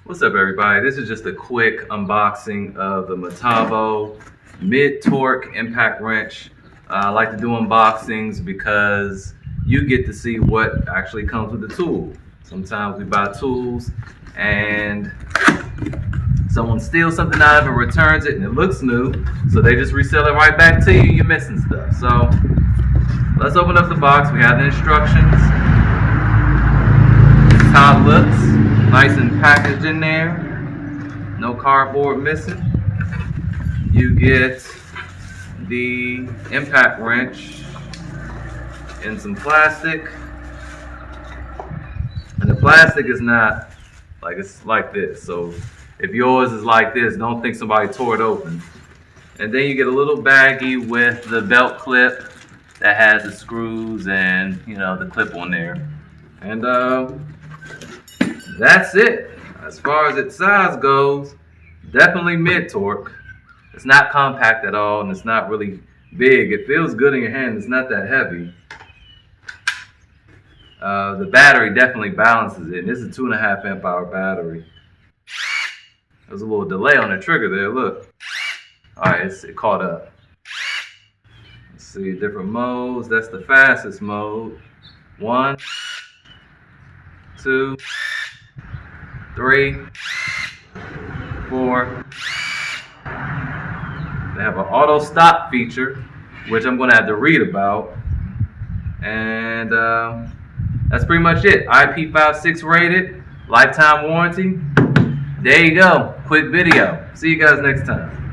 What's up, everybody? This is just a quick unboxing of the Metabo mid-torque impact wrench. I like to do unboxings because you get to see what actually comes with the tool. Sometimes we buy tools and someone steals something out of it, returns it, and it looks new, so they just resell it right back to you and you're missing stuff. So let's open up the box. We have the instructions. This is how it looks. Nice and packaged in there. No cardboard missing. You get the impact wrench in some plastic. And the plastic is not like, it's like this. So if yours is like this, don't think somebody tore it open. And then you get a little baggie with the belt clip that has the screws and, you know, the clip on there. And that's it. As far as its size goes, definitely mid-torque. It's not compact at all, and it's not really big. It feels good in your hand. It's not that heavy. The battery definitely balances it. This is a 2.5 amp hour battery. There's a little delay on the trigger there. Look. All right, it caught up. Let's see different modes. That's the fastest mode. 1, 2, 3, 4. They have an auto stop feature, which I'm going to have to read about. And that's pretty much it. IP56 rated, lifetime warranty. There you go. Quick video. See you guys next time.